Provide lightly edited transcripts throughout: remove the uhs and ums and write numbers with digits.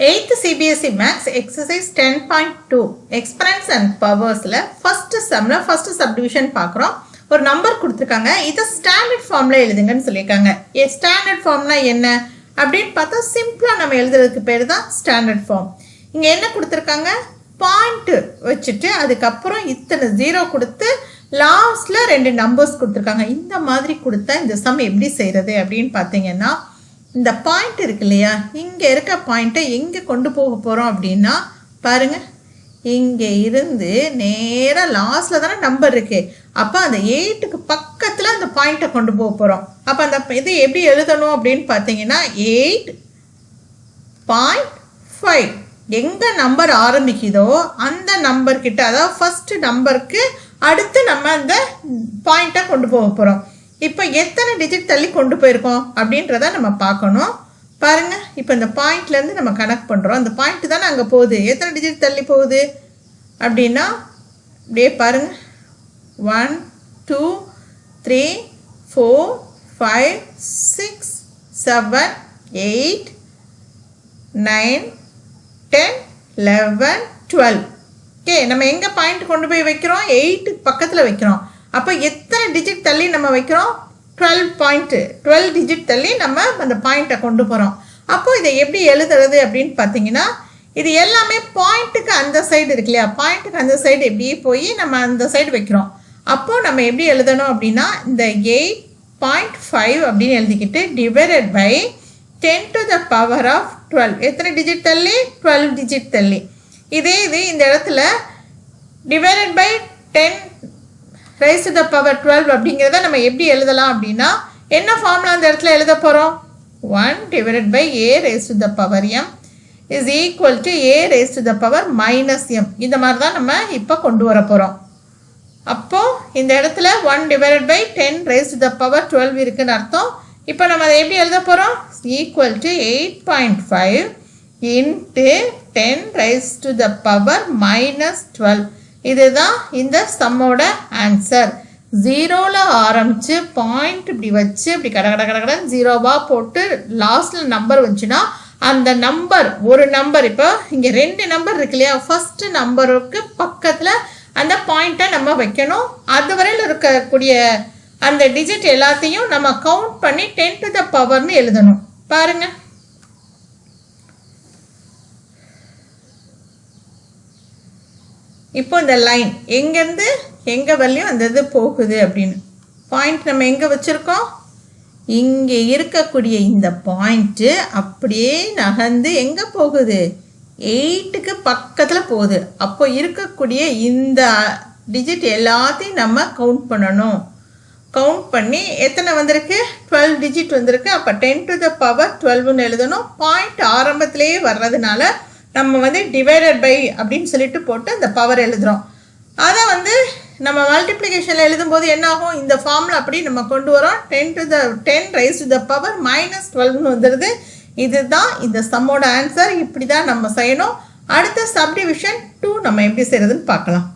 8th CBSE Maths exercise 10.2 exponents and powersல first sumல first subdivision பார்க்குறோம். ஒரு number கொடுத்துருக்காங்க. இதை ஸ்டாண்டர்ட் ஃபார்ம்ல எழுதுங்கன்னு சொல்லியிருக்காங்க. ஸ்டாண்டர்ட் ஃபார்ம்னா என்ன அப்படின்னு பார்த்தா சிம்பிளா நம்ம எழுதுறதுக்கு பேர் தான் ஸ்டாண்டர்ட் ஃபார்ம். இங்க என்ன கொடுத்துருக்காங்க, பாயிண்ட் வச்சுட்டு அதுக்கப்புறம் இத்தனை ஜீரோ கொடுத்து லாஸ்ட்ல 2 நம்பர்ஸ் கொடுத்துருக்காங்க. இந்த மாதிரி கொடுத்தா இந்த சம் எப்படி செய்யறது அப்படின்னு பார்த்தீங்கன்னா, இந்த பாயிண்ட் இருக்கு இல்லையா, இங்க இருக்க பாயிண்ட்டை எங்க கொண்டு போக போறோம் அப்படின்னா பாருங்க, இங்க இருந்து நேரா லாஸ்ட்ல தானே நம்பர் இருக்கு. அப்ப அந்த 8க்கு பக்கத்துல அந்த பாயிண்ட்டை கொண்டு போக போறோம். அப்ப அந்த இது எப்படி எழுதணும் அப்படின்னு பார்த்தீங்கன்னா 8.5 எங்க நம்பர் ஆரம்பிக்குதோ அந்த நம்பர் கிட்ட, அதாவது ஃபர்ஸ்ட் நம்பருக்கு அடுத்து நம்ம அந்த பாயிண்ட்டை கொண்டு போக போறோம். இப்போ எத்தனை டிஜிட் தள்ளி கொண்டு போயிருக்கோம் அப்படின்றத நம்ம பார்க்கணும். பாருங்க, இப்போ இந்த பாயிண்ட்ல இருந்து நம்ம கனெக்ட் பண்றோம். அந்த பாயிண்ட் தானே அங்க போகுது. எத்தனை டிஜிட் தள்ளி போகுது அப்படின்னா அப்படியே பாருங்க, 1 2 3 4 5 6 7 8 9 10 11 12. ஓகே, நம்ம எங்க பாயிண்ட் கொண்டு போய் வைக்கிறோம், 8 பக்கத்துல வைக்கிறோம். அப்போ எத்தனை டிஜிட் தள்ளி நம்ம வைக்கிறோம், 12 டிஜிட் தள்ளி நம்ம அந்த பாயிண்ட்டை கொண்டு போகிறோம். அப்போ இதை எப்படி எழுதுறது அப்படின்னு பார்த்தீங்கன்னா, இது எல்லாமே பாயிண்ட்டுக்கு அந்த சைடு இருக்கு இல்லையா, பாயிண்ட்டுக்கு அந்த சைடு எப்படியே போய் நம்ம அந்த சைடு வைக்கிறோம். அப்போ நம்ம எப்படி எழுதணும் அப்படின்னா, இந்த 8.5 அப்படின்னு எழுதிக்கிட்டு divided by 10 to the power of 12. எத்தனை டிஜிட் தள்ளி, 12 டிஜிட் தள்ளி. இதே இது இந்த இடத்துல divided by 10 raised to the power 12 அப்படிங்கிறத நம்ம எப்படி எழுதலாம் அப்படின்னா, என்ன ஃபார்முலா அந்த இடத்துல எழுத போகிறோம், 1 divided by a raised to the power m is equal to a raised to the power minus m. இந்த மாதிரி தான் நம்ம இப்போ கொண்டு வர போகிறோம். அப்போ இந்த இடத்துல 1 divided by 10 raised to the power 12 இருக்குன்னு அர்த்தம். இப்போ நம்ம அதை எப்படி எழுத போகிறோம், equal to 8.5 into 10 raised to the power minus 12. இதுதான் இந்த சம்மோட ஆன்சர். 0ல ஆரம்பிச்சு பாயிண்ட் இப்படி வச்சு இப்படி கடகட ஜீரோவா போட்டு லாஸ்ட்ல நம்பர் வந்துச்சுன்னா அந்த நம்பர் ஒரு நம்பர், இப்போ இங்க 2 நம்பர் இருக்கு இல்லையா, ஃபர்ஸ்ட் நம்பருக்கு பக்கத்துல அந்த பாயிண்ட்டை நம்ம வைக்கணும். அதுவரையில் இருக்கக்கூடிய அந்த டிஜிட் எல்லாத்தையும் நம்ம கவுண்ட் பண்ணி 10 to the powerன்னு எழுதணும். பாருங்க, இப்போ இந்த லைன் எங்கேருந்து எங்கே வரலையும் அந்த இது போகுது அப்படின்னு பாயிண்ட் நம்ம எங்கே வச்சுருக்கோம், இங்கே இருக்கக்கூடிய இந்த பாயிண்ட்டு அப்படியே நகர்ந்து எங்கே போகுது, 8க்கு பக்கத்தில் போகுது. அப்போ இருக்கக்கூடிய இந்த டிஜிட் எல்லாத்தையும் நம்ம கவுண்ட் பண்ணணும். கவுண்ட் பண்ணி எத்தனை வந்திருக்கு, 12 டிஜிட் வந்திருக்கு. அப்போ 10 to the power 12ன்னு எழுதணும். பாயிண்ட் ஆரம்பத்திலேயே வர்றதுனால நம்ம டிவைடட் பை அப்படின்னு சொல்லிட்டு போட்டு அந்த பவர் எழுதுகிறோம். அதை நம்ம மல்டிப்ளிகேஷனில் எழுதும்போது என்ன ஆகும், இந்த ஃபார்முலா அப்படி நம்ம கொண்டு வரோம். 10 raised to the power minus 12ன்னு வந்துடுது. இதுதான் இந்த சம்மோட ஆன்சர். இப்படி தான் நம்ம செய்யணும். அடுத்த சப்டிவிஷன் 2 நம்ம எப்படி செய்யறதுன்னு பார்க்கலாம்.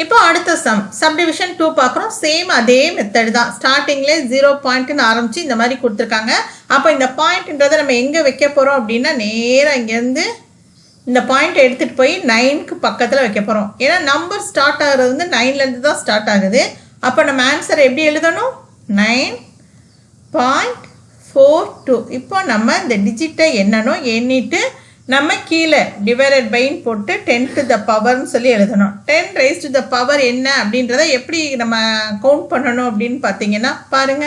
இப்போ அடுத்த சப்டிவிஷன் 2 பார்க்குறோம். சேம் அதே மெத்தட் தான். ஸ்டார்டிங்ல 0 பாயிண்ட்னு ஆரம்பிச்சு இந்த மாதிரி கொடுத்துருக்காங்க. அப்போ இந்த பாயிண்ட்ன்றதை நம்ம எங்கே வைக்க போகிறோம் அப்படின்னா, நேராக இங்கேருந்து இந்த பாயிண்ட் எடுத்துகிட்டு போய் 9க்கு பக்கத்தில் வைக்க போகிறோம். ஏன்னா நம்பர் ஸ்டார்ட் ஆகுறது 9லேருந்து தான் ஸ்டார்ட் ஆகுது. அப்போ நம்ம ஆன்சர் எப்படி எழுதணும், 9.42. இப்போ நம்ம இந்த டிஜிட்டை என்னன்னு எண்ணிட்டு நம்ம கீழே டிவைடட் பைன்னு போட்டு 10 to the powerன்னு சொல்லி எழுதணும். 10 raised to the power என்ன அப்படின்றத எப்படி நம்ம கவுண்ட் பண்ணணும் அப்படின்னு பார்த்தீங்கன்னா பாருங்க,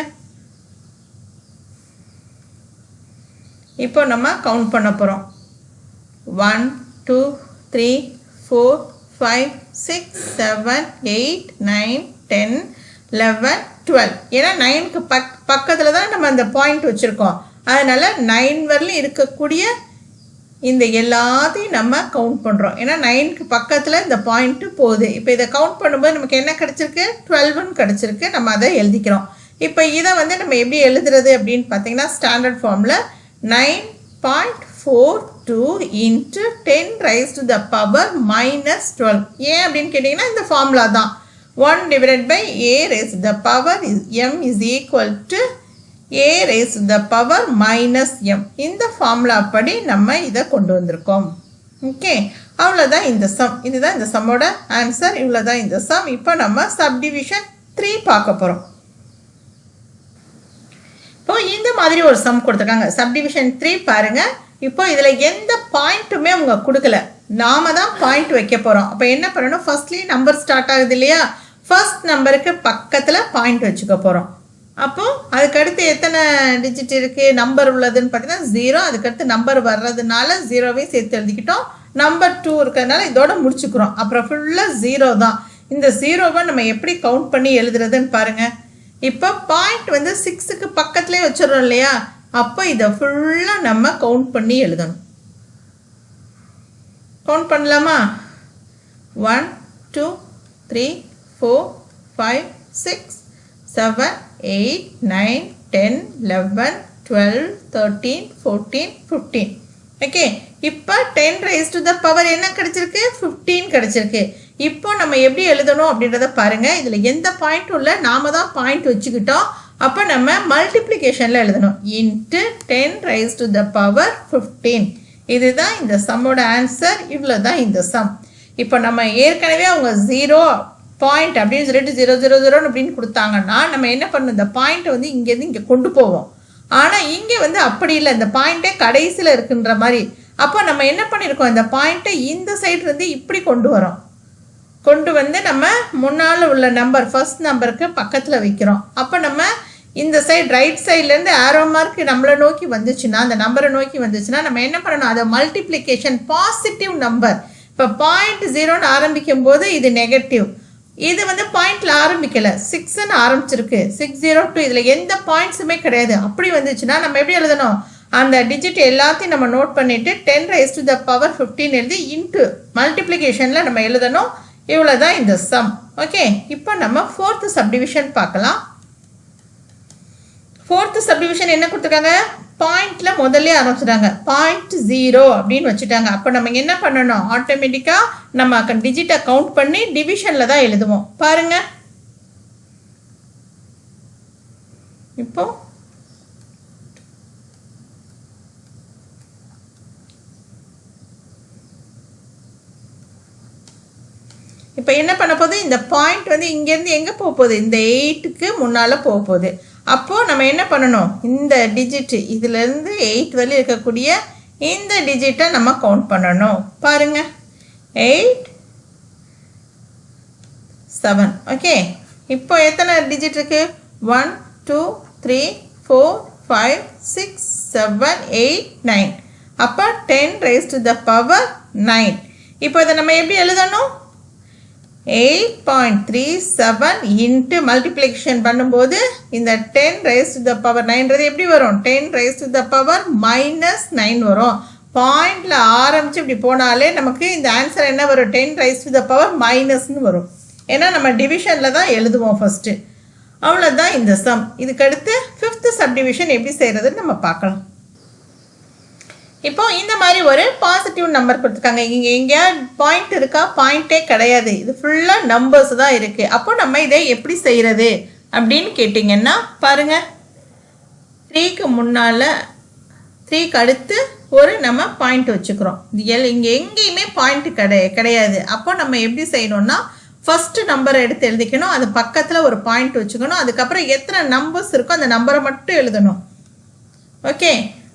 இப்போ நம்ம கவுண்ட் பண்ண போகிறோம். 1 2 3 4 5 6 7 8 9 10 11 12. ஏன்னா 9க்கு பக்கத்தில் தான் நம்ம அந்த பாயிண்ட் வச்சுருக்கோம். அதனால 9 வரலும் இருக்கக்கூடிய இந்த எல்லாத்தையும் நம்ம கவுண்ட் பண்ணுறோம். ஏன்னா 9க்கு பக்கத்தில் இந்த பாயிண்ட்டு போகுது. இப்போ இதை கவுண்ட் பண்ணும்போது நமக்கு என்ன கிடச்சிருக்கு, 12ன்னு கிடச்சிருக்கு. நம்ம அதை எழுதிக்கிறோம். இப்போ இதை நம்ம எப்படி எழுதுறது அப்படின்னு பார்த்தீங்கன்னா, ஸ்டாண்டர்ட் ஃபார்மில் 9.42 into 10 raised to the power minus 12. ஏன் அப்படின்னு கேட்டிங்கன்னா இந்த ஃபார்முலா தான். 1 divided by a raised to the power m is equal to a raised to the power minus m. இந்த ஃபார்முலா படி நம்ம இதை கொண்டு வந்திருக்கோம். ஓகே, அவ்வளோதான் இந்த சம். இதுதான் இந்த சம்மோட ஆன்சர். இவ்வளோதான் இந்த சம். இப்போ நம்ம சப்டிவிஷன் 3 பார்க்க போகிறோம். இப்போ இந்த மாதிரி ஒரு சம் கொடுத்துருக்காங்க. சப்டிவிஷன் 3 பாருங்க. இப்போ இதில் எந்த பாயிண்ட்டுமே அவங்க கொடுக்கல, நாம தான் பாயிண்ட் வைக்க போகிறோம். அப்போ என்ன பண்ணணும், ஃபர்ஸ்ட்லி நம்பர் ஸ்டார்ட் ஆகுது இல்லையா, ஃபர்ஸ்ட் நம்பருக்கு பக்கத்தில் பாயிண்ட் வச்சுக்க போகிறோம். அப்போ அதுக்கடுத்து எத்தனை டிஜிட் இருக்குது நம்பர் உள்ளதுன்னு பார்த்தீங்கன்னா 0. அதுக்கடுத்து நம்பர் வர்றதுனால 0வையும் சேர்த்து எழுதிக்கிட்டோம். நம்பர் 2 இருக்கிறதுனால இதோட முடிச்சுக்கிறோம். அப்புறம் ஃபுல்லாக 0 தான். இந்த 0வை நம்ம எப்படி கவுண்ட் பண்ணி எழுதுறதுன்னு பாருங்கள். இப்போ பாயிண்ட் வந்து 6க்கு பக்கத்துலேயே வச்சிடறோம் இல்லையா, அப்போ இதை ஃபுல்லாக நம்ம கவுண்ட் பண்ணி எழுதணும். கவுண்ட் பண்ணலாமா? 1 2 3 4 5 6 7 8 9 10 11 12 13 14 15. ஓகே, இப்போ 10 raised to the power என்ன கிடைச்சிருக்கு, 15 கிடைச்சிருக்கு. இப்போ நம்ம எப்படி எழுதணும் அப்படின்றத பாருங்க. இதில் எந்த பாயிண்ட்டும் இல்லை, நாம தான் பாயிண்ட் வச்சுக்கிட்டோம். அப்போ நம்ம மல்டிப்ளிகேஷனில் எழுதணும். Into 10 raised to the power 15. இதுதான் இந்த சம்மோட ஆன்சர். இவ்வளோ தான் இந்த சம். இப்போ நம்ம ஏற்கனவே அவங்க 0 பாயிண்ட் அப்படின்னு சொல்லிட்டு 0 0 0 அப்படின்னு கொடுத்தாங்கன்னா நம்ம என்ன பண்ணணும், இந்த பாயிண்ட்டை வந்து இங்கேருந்து இங்கே கொண்டு போவோம். ஆனால் இங்கே வந்து அப்படி இல்லை, இந்த பாயிண்ட்டே கடைசியில் இருக்குன்ற மாதிரி. அப்போ நம்ம என்ன பண்ணியிருக்கோம், இந்த பாயிண்ட்டை இந்த சைட்லேருந்து இப்படி கொண்டு வந்து நம்ம முன்னால் உள்ள நம்பர் ஃபர்ஸ்ட் நம்பருக்கு பக்கத்தில் வைக்கிறோம். அப்போ நம்ம இந்த சைடு ரைட் சைட்லேருந்து ஆரோ மார்க் நம்மளை நோக்கி வந்துச்சுன்னா, அந்த நம்பரை நோக்கி வந்துச்சுன்னா நம்ம என்ன பண்ணணும், அதை மல்டிப்ளிகேஷன் பாசிட்டிவ் நம்பர். இப்போ 0.0ன்னு ஆரம்பிக்கும் போது இது நெகட்டிவ். இது வந்து பாயிண்ட்ல ஆரம்பிக்கல, 6ன்னு ஆரம்பிச்சிருக்கு. 602 இதில் எந்த பாயிண்ட்ஸுமே கிடையாது. அப்படி வந்துச்சுன்னா நம்ம எப்படி எழுதணும், அந்த டிஜிட் எல்லாத்தையும் நம்ம நோட் பண்ணிட்டு 10 raised to the power 15 எழுதி இன்ட்டு மல்டிப்ளிகேஷனில் நம்ம எழுதணும். இவ்வளோதான் இந்த சம். ஓகே, இப்போ நம்ம 4th சப்டிவிஷன் பார்க்கலாம். 4th சப்டிவிஷன் என்ன கொடுத்துருக்காங்க, பாயிண்ட்ல முதல்ல ஆரம்பிச்சிட்டாங்க. 0.0 அப்படின்னு வச்சுட்டாங்க. அப்போ நம்ம என்ன பண்ணணும், ஆட்டோமேட்டிக்காக நம்ம டிஜிட்டை கவுண்ட் பண்ணி டிவிஷனில் தான் எழுதுவோம். பாருங்க, இப்போ இப்போ என்ன பண்ண போகுது, இந்த பாயிண்ட் வந்து இங்கேருந்து எங்கே போக போகுது, இந்த 8க்கு முன்னால் போக போகுது. அப்போது நம்ம என்ன பண்ணணும், இந்த டிஜிட் இதுலேருந்து 8 வரை இருக்கக்கூடிய இந்த டிஜிட்டை நம்ம கவுண்ட் பண்ணணும். பாருங்க, 8 7. ஓகே, இப்போ எத்தனை டிஜிட் இருக்கு, 1 2 3 4 5 6 7 8 9. அப்போ 10 raised to the power 9. இப்போ இதை நம்ம எப்படி எழுதணும், 8.37 இன்ட்டு மல்டிப்ளிகேஷன் பண்ணும்போது இந்த 10 raised to the power 9 எப்படி வரும், 10 raised to the power -9 வரும். பாயிண்டில் ஆரம்பித்து இப்படி போனாலே நமக்கு இந்த ஆன்சர் என்ன வரும், 10 raised to the power மைனஸ்ன்னு வரும். ஏன்னா நம்ம டிவிஷனில் தான் எழுதுவோம் ஃபஸ்ட்டு. அவ்வளோதான் இந்த சம். இதுக்கடுத்து 5th சப்டிவிஷன் எப்படி செய்கிறதுன்னு நம்ம பார்க்கலாம். இப்போ இந்த மாதிரி ஒரு பாசிட்டிவ் நம்பர் கொடுத்துருக்காங்க. இங்கே எங்கேயா பாயிண்ட் இருக்கா, பாயிண்டே கிடையாது, இது ஃபுல்லாக நம்பர்ஸ் தான் இருக்குது. அப்போ நம்ம இதை எப்படி செய்கிறது அப்படின்னு கேட்டிங்கன்னா பாருங்கள், 3க்கு முன்னால் 3க்கு அடுத்து ஒரு நம்ம பாயிண்ட் வச்சுக்கிறோம். இது இங்கே எங்கேயுமே பாயிண்ட் கிடையாது. அப்போ நம்ம எப்படி செய்யணும்னா, ஃபஸ்ட்டு நம்பரை எடுத்து எழுதிக்கணும், அது பக்கத்தில் ஒரு பாயிண்ட் வச்சுக்கணும். அதுக்கப்புறம் எத்தனை நம்பர்ஸ் இருக்கோ அந்த நம்பரை மட்டும் எழுதணும். ஓகே,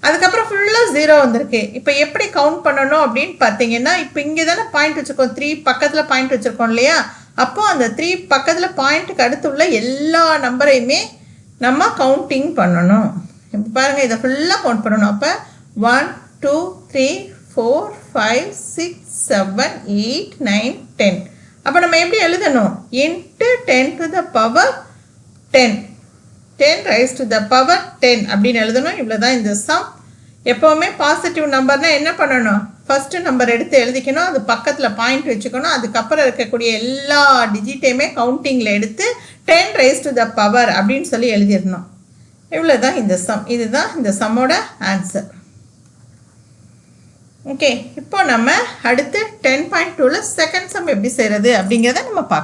அதுக்கப்புறம் ஃபுல்லாக 0 வந்திருக்கு. இப்போ எப்படி கவுண்ட் பண்ணணும் அப்படின்னு பார்த்தீங்கன்னா, இப்போ இங்கே தானே பாயிண்ட் வச்சுருக்கோம், 3 பக்கத்தில் பாயிண்ட் வச்சுருக்கோம் இல்லையா. அப்போது அந்த 3 பக்கத்தில் பாயிண்ட்டுக்கு அடுத்து உள்ள எல்லா நம்பரையுமே நம்ம கவுண்டிங் பண்ணணும். இப்போ பாருங்கள், இதை ஃபுல்லாக கவுண்ட் பண்ணணும். அப்போ 1 2 3 4 5 6 7 8 9 10. அப்போ நம்ம எப்படி எழுதணும், into 10 to the power 10 raised to the power 10 அப்படின்னு எழுதணும். இவ்வளோ தான் இந்த சம். எப்போவுமே பாசிட்டிவ் நம்பர்னால் என்ன பண்ணணும், ஃபஸ்ட்டு நம்பர் எடுத்து எழுதிக்கணும், அது பக்கத்தில் பாயிண்ட் வச்சுக்கணும். அதுக்கப்புறம் இருக்கக்கூடிய எல்லா டிஜிட்டையுமே கவுண்டிங்கில் எடுத்து 10 raised to the power அப்படின்னு சொல்லி எழுதிடணும். இவ்வளோ தான் இந்த சம். இதுதான் இந்த சம்மோட ஆன்சர். ஓகே, இப்போ நம்ம அடுத்து 10.2ல் செகண்ட் சம் எப்படி செய்கிறது அப்படிங்கிறத நம்ம பார்க்கலாம்.